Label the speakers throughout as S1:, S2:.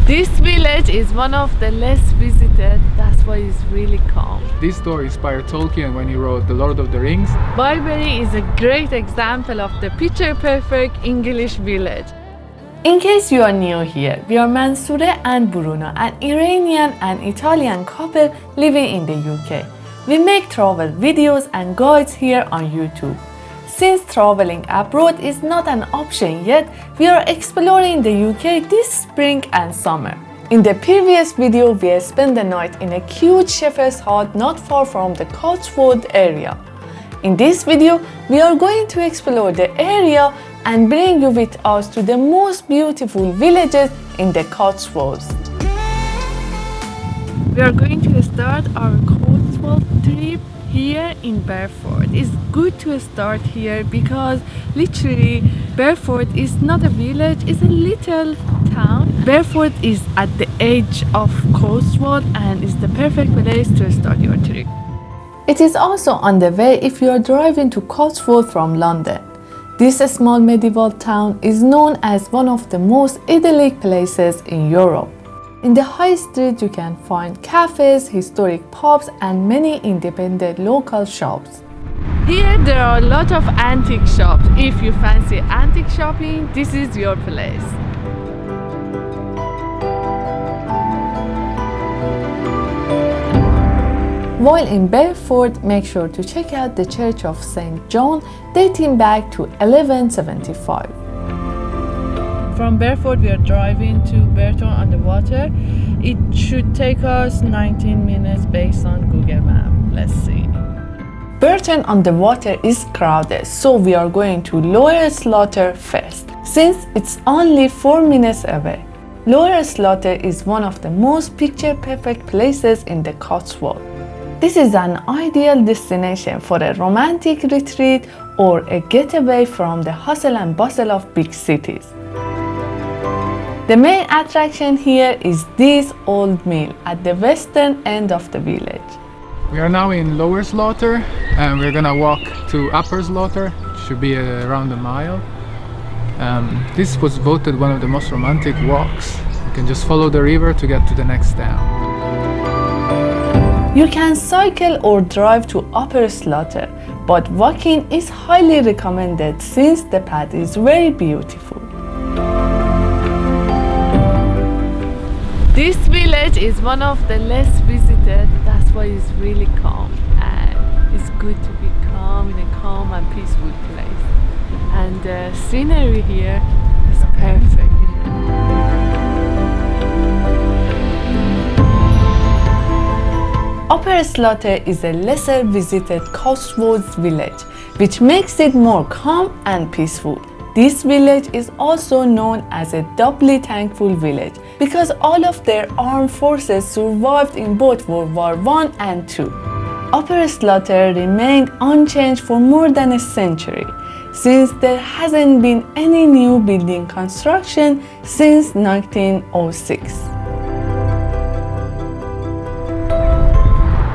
S1: This village is one of the less visited, that's why it's really calm.
S2: This story inspired Tolkien when he wrote The Lord of the Rings.
S1: Bibury is a great example of the picture-perfect English village.
S3: In case you are new here, we are Mansoureh and Bruno, an Iranian and Italian couple living in the UK. We make travel videos and guides here on YouTube. Since traveling abroad is not an option yet, we are exploring the UK this spring and summer. In the previous video, we spent the night in a cute shepherd's hut not far from the Cotswolds area. In this video, we are going to explore the area and bring you with us to the most beautiful villages in the Cotswolds.
S1: We are going to start our Cotswold trip here in Burford. It's good to start here because literally Burford is not a village, it's a little town. Burford is at the edge of Cotswold and is the perfect place to start your trip.
S3: It is also on the way if you are driving to Cotswold from London. This small medieval town is known as one of the most idyllic places in Europe. In the high street you can find cafes, historic pubs and many independent local shops.
S1: Here there are a lot of antique shops. If you fancy antique shopping, this is your place.
S3: While in Burford, make sure to check out the Church of St. John, dating back to 1175.
S1: From Burford we are driving to Bourton-on-the-Water. It should take us 19 minutes based on Google Maps. Let's see.
S3: Bourton-on-the-Water is crowded, so we are going to Lower Slaughter first, since it's only 4 minutes away. Lower Slaughter is one of the most picture-perfect places in the Cotswolds. This is an ideal destination for a romantic retreat or a getaway from the hustle and bustle of big cities. The main attraction here is this old mill at the western end of the village.
S2: We are now in Lower Slaughter and we're gonna walk to Upper Slaughter. It should be around a mile. This was voted one of the most romantic walks. You can just follow the river to get to the next town.
S3: You can cycle or drive to Upper Slaughter, but walking is highly recommended since the path is very beautiful.
S1: This village is one of the less visited, that's why it's really calm. And it's good to be calm in a calm and peaceful place. And the scenery here is perfect.
S3: Upper Slaughter is a lesser visited Cotswolds village, which makes it more calm and peaceful. This village is also known as a doubly thankful village because all of their armed forces survived in both World War I and II. Upper Slaughter remained unchanged for more than a century, since there hasn't been any new building construction since 1906.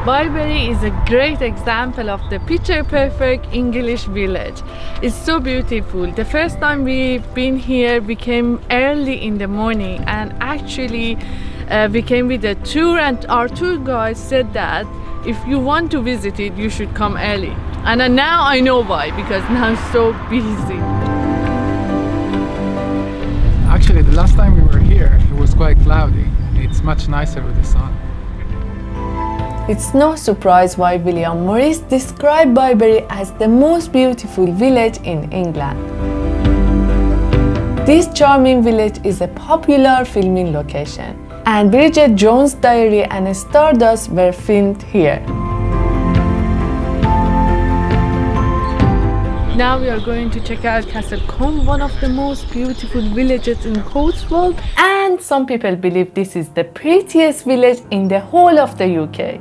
S1: Bibury is a great example of the picture-perfect English village. It's so beautiful. The first time we've been here, we came early in the morning and actually we came with a tour and our tour guide said that if you want to visit it, you should come early. And now I know why, because now it's so busy.
S2: Actually, the last time we were here, it was quite cloudy. It's much nicer with the sun.
S3: It's no surprise why William Morris described Bibury as the most beautiful village in England. This charming village is a popular filming location, and Bridget Jones' Diary and Stardust were filmed here.
S1: Now we are going to check out Castle Combe, one of the most beautiful villages in Cotswold.
S3: And some people believe this is the prettiest village in the whole of the UK.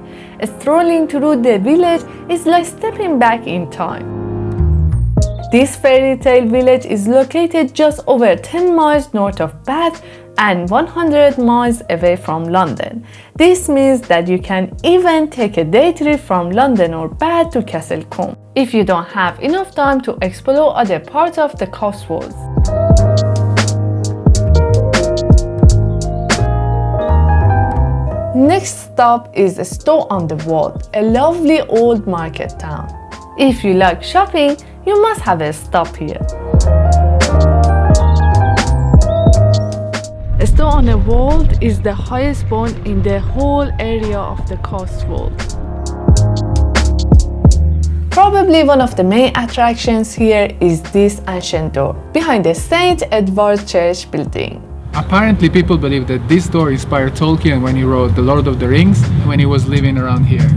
S3: Strolling through the village is like stepping back in time. This fairy tale village is located just over 10 miles north of Bath and 100 miles away from London. This means that you can even take a day trip from London or Bath to Castle Combe if you don't have enough time to explore other parts of the Cotswolds. Next stop is Stow-on-the-Wold, a lovely old market town. If you like shopping, you must have a stop here. Stow-on-the-Wold is the highest point in the whole area of the Cotswolds. Probably one of the main attractions here is this ancient door behind the St. Edward's Church building.
S2: Apparently people believe that this door inspired Tolkien when he wrote The Lord of the Rings when he was living around here.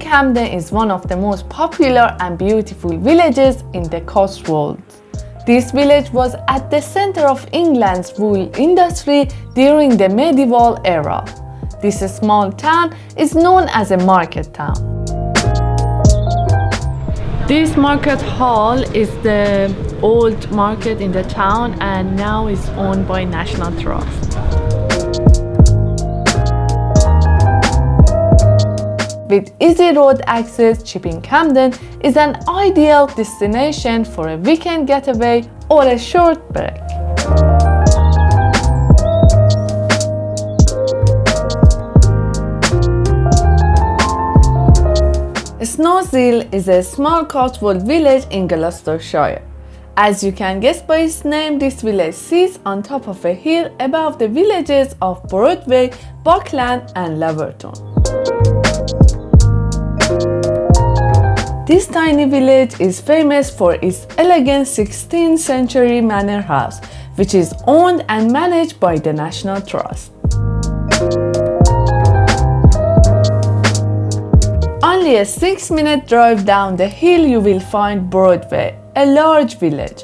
S3: Campden is one of the most popular and beautiful villages in the Cotswolds. This village was at the center of England's wool industry during the medieval era. This small town is known as a market town. This market hall is the old market in the town and now is owned by National Trust. With easy road access, Campden is an ideal destination for a weekend getaway or a short break. Snowshill is a small Cotswold village in Gloucestershire. As you can guess by its name, this village sits on top of a hill above the villages of Broadway, Buckland and Laverton. This tiny village is famous for its elegant 16th century manor house, which is owned and managed by the National Trust. Only a 6-minute drive down the hill you will find Broadway, a large village.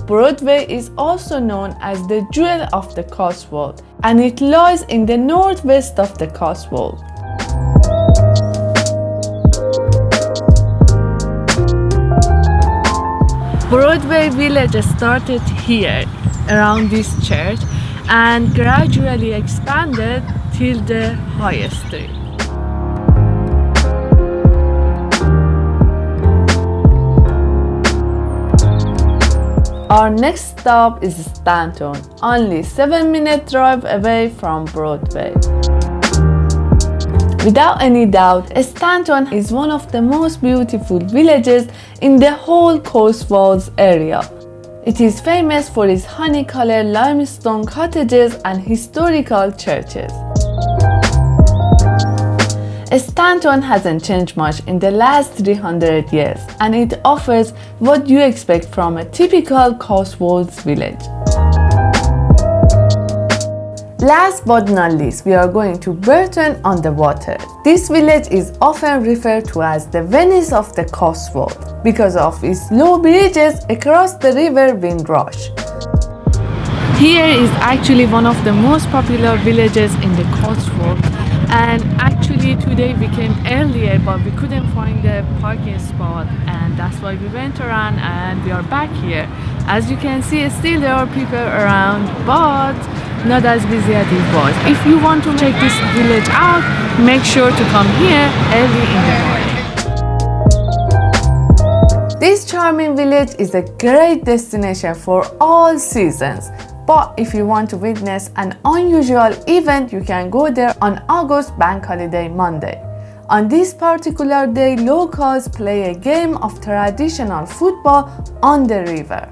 S3: Broadway is also known as the Jewel of the Cotswold, and it lies in the northwest of the Cotswold. Broadway village started here, around this church, and gradually expanded till the High Street. Our next stop is Stanton, only 7-minute drive away from Broadway. Without any doubt, Stanton is one of the most beautiful villages in the whole Cotswolds area. It is famous for its honey-colored limestone cottages and historical churches. Stanton hasn't changed much in the last 300 years, and it offers what you expect from a typical Cotswolds village. Last but not least, we are going to Bourton-on-the-Water. This village is often referred to as the Venice of the Cotswolds because of its low bridges across the River Windrush. Here is actually one of the most popular villages in the Cotswolds, and actually today we came earlier but we couldn't find the parking spot, and that's why we went around and we are back here. As you can see, still there are people around but not as busy as it was. If you want to check this village out, make sure to come here early in the morning. This charming village is a great destination for all seasons. But if you want to witness an unusual event, you can go there on August Bank Holiday Monday. On this particular day, locals play a game of traditional football on the river.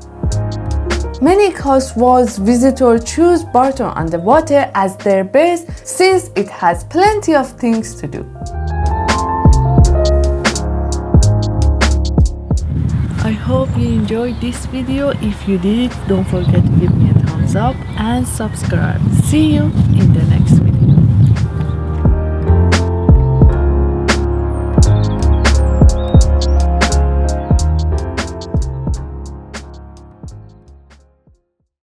S3: Many Cotswolds visitors choose Bourton-on-the-Water as their base since it has plenty of things to do. I hope you enjoyed this video. If you did, don't forget to give me a thumbs up and subscribe. See you in the next one.